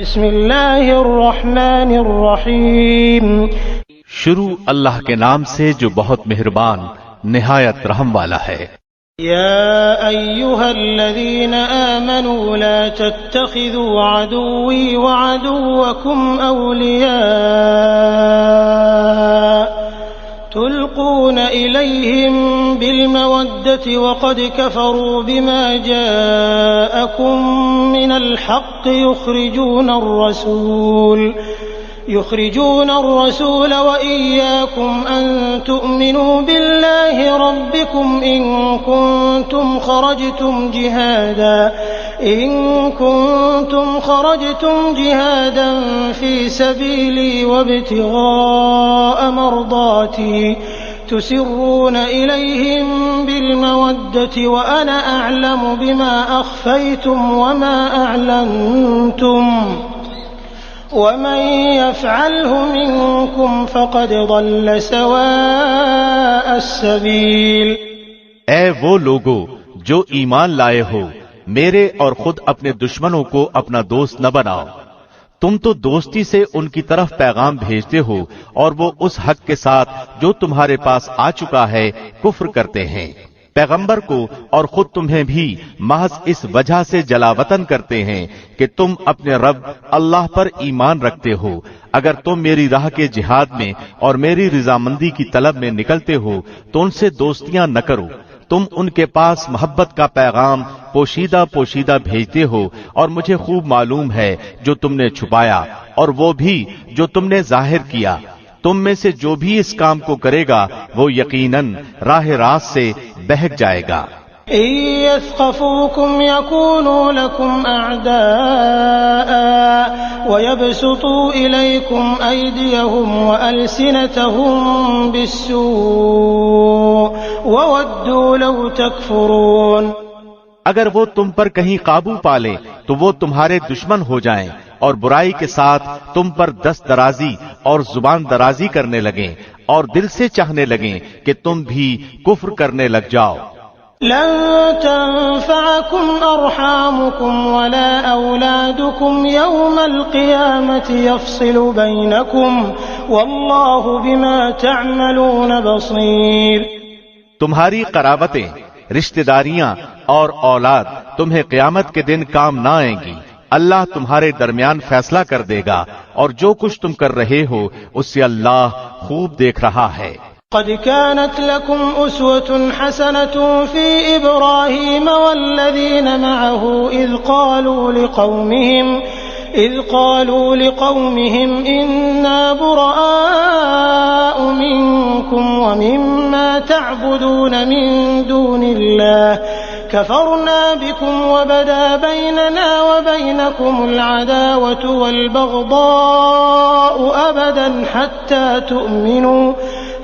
بسم اللہ الرحمن الرحیم شروع اللہ کے نام سے جو بہت مہربان نہایت رحم والا ہے۔ یا ایہا الذین آمنوا لا تتخذوا عدوی وعدوکم اولیاء تلقون الیہم بالمودة وقد کفروا بما جاءکم من الحق يخرجون الرسول وإياكم أن تؤمنوا بالله ربكم إن كنتم خرجتم جهادا في سبيلي وابتغاء مرضاتي تسرون إليهم بالمودة وأنا أعلم بما أخفيتم وما أعلنتم ومن يفعله منكم فقد ضل سواء السبيل۔ اے وہ لوگو جو ایمان لائے ہو، میرے اور خود اپنے دشمنوں کو اپنا دوست نہ بناؤ۔ تم تو دوستی سے ان کی طرف پیغام بھیجتے ہو اور وہ اس حق کے ساتھ جو تمہارے پاس آ چکا ہے کفر کرتے ہیں۔ پیغمبر کو اور خود تمہیں بھی محض اس وجہ سے جلا وطن کرتے ہیں کہ تم اپنے رب اللہ پر ایمان رکھتے ہو۔ اگر تم میری راہ کے جہاد میں اور میری رضامندی کی طلب میں نکلتے ہو تو ان سے دوستیاں نہ کرو۔ تم ان کے پاس محبت کا پیغام پوشیدہ پوشیدہ بھیجتے ہو اور مجھے خوب معلوم ہے جو تم نے چھپایا اور وہ بھی جو تم نے ظاہر کیا۔ تم میں سے جو بھی اس کام کو کرے گا وہ یقیناً راہ راست سے بہک جائے گا۔ إن يثقفوكم يكونوا لكم أعداء ويبسطوا إليكم أيديهم وألسنتهم بالسوء وودوا لو تكفرون۔ اگر وہ تم پر کہیں قابو پالیں تو وہ تمہارے دشمن ہو جائیں اور برائی کے ساتھ تم پر دست درازی اور زبان درازی کرنے لگیں اور دل سے چاہنے لگیں کہ تم بھی کفر کرنے لگ جاؤ۔ لن تنفعكم أرحامكم ولا أولادكم يوم القيامة يفصل بينكم والله بما تعملون بصير۔ تمہاری قرابتیں، رشتہ داریاں اور اولاد تمہیں قیامت کے دن کام نہ آئیں گی۔ اللہ تمہارے درمیان فیصلہ کر دے گا اور جو کچھ تم کر رہے ہو اس سے اللہ خوب دیکھ رہا ہے۔ قد كانت لكم أسوة حسنة في إبراهيم والذين معه إذ قالوا لقومهم إنا براء منكم ومما تعبدون من دون الله كفرنا بكم وبدا بيننا وبينكم العداوة والبغضاء أبدا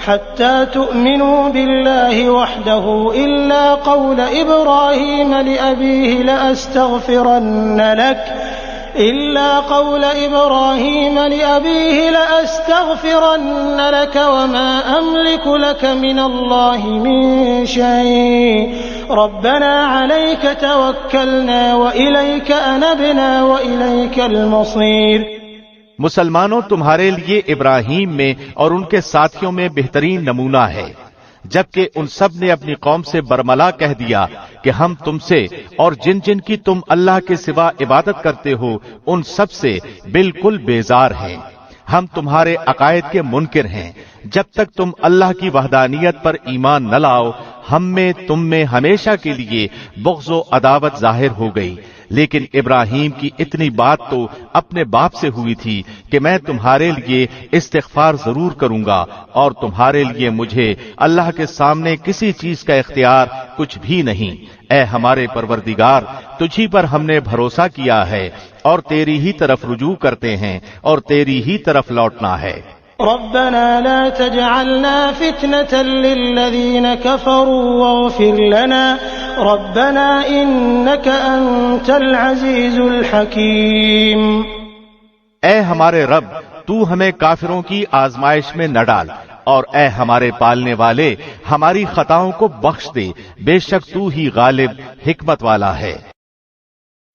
حتى تؤمنوا بالله وحده إلا قول إبراهيم لأبيه لأستغفرن لك وما أملك لك من الله من شيء ربنا عليك توكلنا وإليك أنبنا وإليك المصير۔ مسلمانوں تمہارے لیے ابراہیم میں اور ان کے ساتھیوں میں بہترین نمونہ ہے، جبکہ ان سب نے اپنی قوم سے برملا کہہ دیا کہ ہم تم سے اور جن جن کی تم اللہ کے سوا عبادت کرتے ہو ان سب سے بالکل بیزار ہیں۔ ہم تمہارے عقائد کے منکر ہیں۔ جب تک تم اللہ کی وحدانیت پر ایمان نہ لاؤ ہم میں تم میں ہمیشہ کے لیے بغض و عداوت ظاہر ہو گئی۔ لیکن ابراہیم کی اتنی بات تو اپنے باپ سے ہوئی تھی کہ میں تمہارے لیے استغفار ضرور کروں گا اور تمہارے لیے مجھے اللہ کے سامنے کسی چیز کا اختیار کچھ بھی نہیں۔ اے ہمارے پروردگار تجھی پر ہم نے بھروسہ کیا ہے اور تیری ہی طرف رجوع کرتے ہیں اور تیری ہی طرف لوٹنا ہے۔ ربنا لا تجعلنا فتنة للذين كفروا واغفر لنا ربنا إنك أنت العزيز الحكيم۔ اے ہمارے رب تو ہمیں کافروں کی آزمائش میں نہ ڈال اور اے ہمارے پالنے والے ہماری خطاؤں کو بخش دے، بے شک تو ہی غالب حکمت والا ہے۔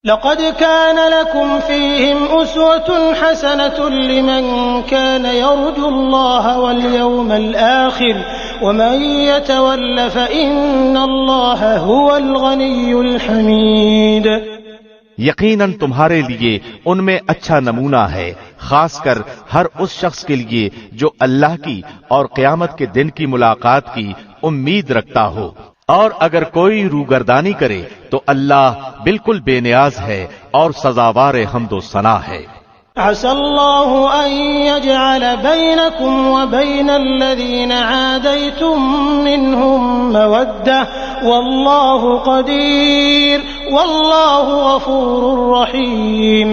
لقد كان لكم فيهم أسوة حسنة لمن كان يرجو الله واليوم الآخر ومن يتول فإن الله هو الغني الحميد. یقیناً تمہارے لیے ان میں اچھا نمونہ ہے، خاص کر ہر اس شخص کے لیے جو اللہ کی اور قیامت کے دن کی ملاقات کی امید رکھتا ہو، اور اگر کوئی روگردانی کرے تو اللہ بالکل بے نیاز ہے اور سزاوار حمد و ثنا ہے. عسى الله أن يجعل بينكم وبين الذين عاديتم منهم مودة والله قدير والله غفور رحيم.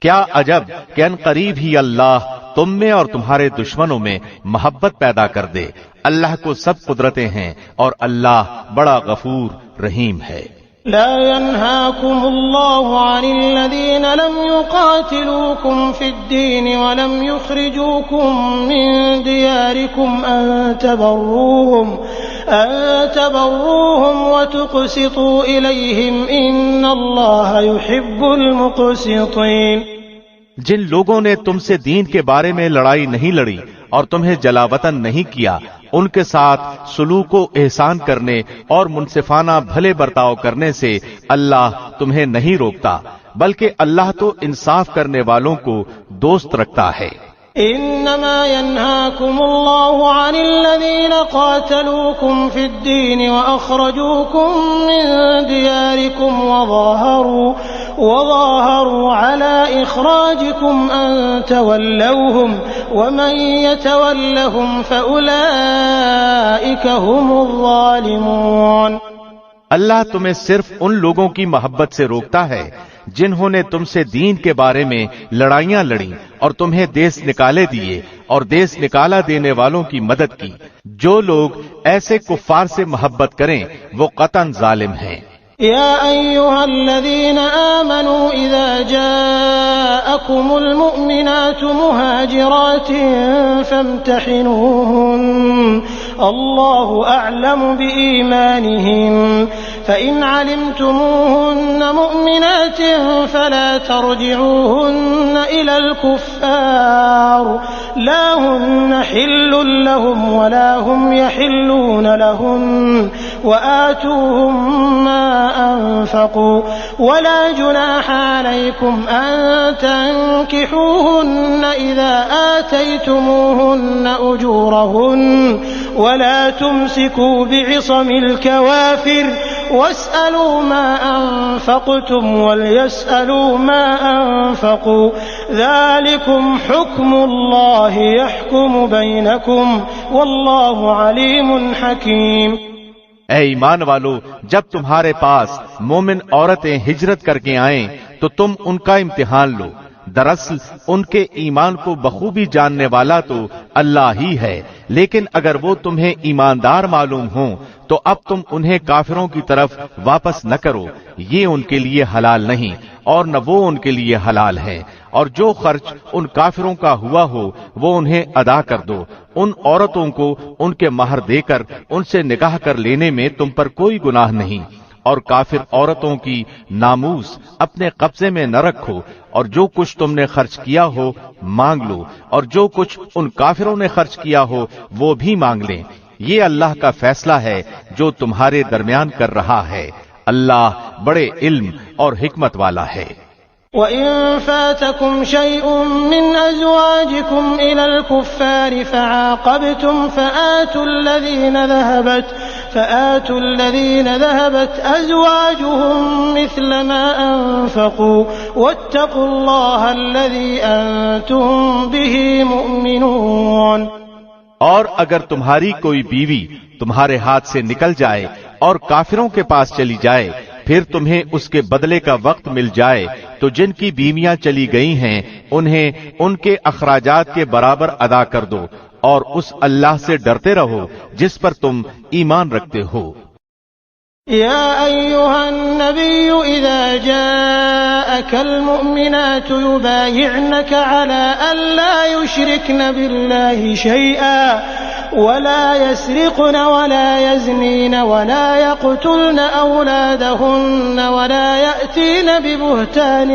کیا عجب کہ ان قریب ہی اللہ تم میں اور تمہارے دشمنوں میں محبت پیدا کر دے. اللہ کو سب قدرتیں ہیں اور اللہ بڑا غفور رحیم ہے. لا ينهاكم الله عن الذين لم يقاتلوكم في الدين ولم يخرجوكم من دياركم أن تبروهم وتقسطوا إليهم إن الله يحب المقسطين. جن لوگوں نے تم سے دین کے بارے میں لڑائی نہیں لڑی اور تمہیں جلا وطن نہیں کیا، ان کے ساتھ سلوک و احسان کرنے اور منصفانہ بھلے برتاؤ کرنے سے اللہ تمہیں نہیں روکتا، بلکہ اللہ تو انصاف کرنے والوں کو دوست رکھتا ہے. إنما ينهاكم الله عن الذين قاتلوكم في الدين وأخرجوكم من دياركم وظاهروا على إخراجكم أن تولوهم ومن يتولهم فأولئك هم الظالمون. اللہ تمہیں صرف ان لوگوں کی محبت سے روکتا ہے جنہوں نے تم سے دین کے بارے میں لڑائیاں لڑیں اور تمہیں دیس نکالے دیے اور دیس نکالا دینے والوں کی مدد کی. جو لوگ ایسے کفار سے محبت کریں وہ قطعاً ظالم ہیں. يا أيها الذين آمنوا إذا جاءكم المؤمنات مهاجرات فامتحنوهن الله أعلم بإيمانهن فإن علمتموهن مؤمنات فلا ترجعوهن إلى الكفار لا هن حل لهم ولا هم يحلون لهن وآتوهم ما أنفقوا ولا جناح عليكم أن تنكحوهن إذا آتيتموهن أجورهن ولا تمسكوا بعصم الكوافر واسألوا ما أنفقتم وليسألوا ما أنفقوا ذلكم حكم الله يحكم بينكم والله عليم حكيم. اے ایمان والو، جب تمہارے پاس مومن عورتیں ہجرت کر کے آئیں تو تم ان کا امتحان لو. دراصل ان کے ایمان کو بخوبی جاننے والا تو اللہ ہی ہے، لیکن اگر وہ تمہیں ایماندار معلوم ہوں تو اب تم انہیں کافروں کی طرف واپس نہ کرو. یہ ان کے لیے حلال نہیں اور نہ وہ ان کے لیے حلال ہے، اور جو خرچ ان کافروں کا ہوا ہو وہ انہیں ادا کر دو. ان عورتوں کو ان کے مہر دے کر ان سے نکاح کر لینے میں تم پر کوئی گناہ نہیں، اور کافر عورتوں کی ناموس اپنے قبضے میں نہ رکھو، اور جو کچھ تم نے خرچ کیا ہو مانگ لو، اور جو کچھ ان کافروں نے خرچ کیا ہو وہ بھی مانگ لیں. یہ اللہ کا فیصلہ ہے جو تمہارے درمیان کر رہا ہے. اللہ بڑے علم اور حکمت والا ہے. وَإِن فَاتَكُمْ شَيْءٌ مِّنْ أَزْوَاجِكُمْ إِلَى الْكُفَّارِ فَعَاقَبْتُمْ فَآتُوا الَّذِينَ ذَهَبَتْ أَزْوَاجُهُم مِّثْلَ مَا أَنفَقُوا وَاتَّقُوا اللَّهَ الَّذِي أَنتُم بِهِ مُؤْمِنُونَ. اور اگر تمہاری کوئی بیوی تمہارے ہاتھ سے نکل جائے اور کافروں کے پاس چلی جائے، پھر تمہیں اس کے بدلے کا وقت مل جائے تو جن کی بیویاں چلی گئی ہیں انہیں ان کے اخراجات کے برابر ادا کر دو، اور اس اللہ سے ڈرتے رہو جس پر تم ایمان رکھتے ہو. يا أيها النبي إذا جاءك المؤمنات يبايعنك على أن لا يشركن بالله شيئا ولا يسرقن ولا يزنين ولا يقتلن أولادهن ولا يأتين ببهتان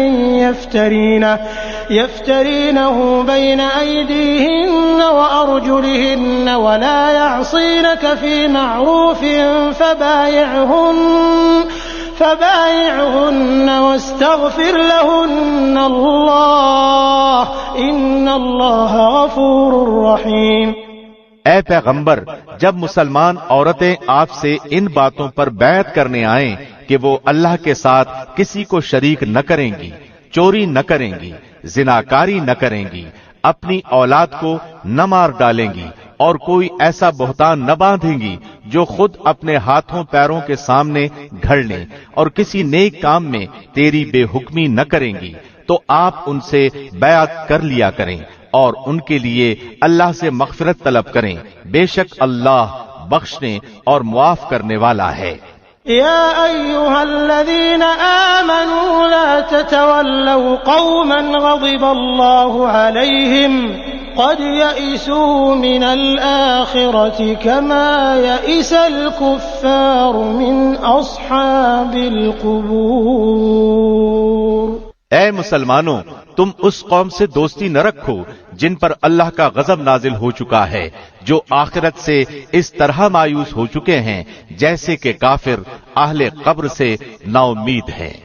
يفترينه بين أيديهن وأرجلهن ولا يعصينك في معروف فبايعهن واستغفر لهن الله إن الله غفور رحيم۔ اے پیغمبر، جب مسلمان عورتیں آپ سے ان باتوں پر بیعت کرنے آئیں کہ وہ اللہ کے ساتھ کسی کو شریک نہ کریں گی، چوری نہ کریں گی، زناکاری نہ کریں گی، اپنی اولاد کو نہ مار ڈالیں گی اور کوئی ایسا بہتان نہ باندھیں گی جو خود اپنے ہاتھوں پیروں کے سامنے گھڑ لیں، اور کسی نیک کام میں تیری بے حکمی نہ کریں گی، تو آپ ان سے بیعت کر لیا کریں اور ان کے لیے اللہ سے مغفرت طلب کریں، بے شک اللہ بخشنے اور معاف کرنے والا ہے۔ يا أيها الذين آمنوا لا تتولوا قوما غضب الله عليهم قد يئسوا من الآخرة كما يئس الكفار من أصحاب القبور۔ اے مسلمانوں، تم اس قوم سے دوستی نہ رکھو جن پر اللہ کا غضب نازل ہو چکا ہے، جو آخرت سے اس طرح مایوس ہو چکے ہیں جیسے کہ کافر اہل قبر سے نا امید ہیں۔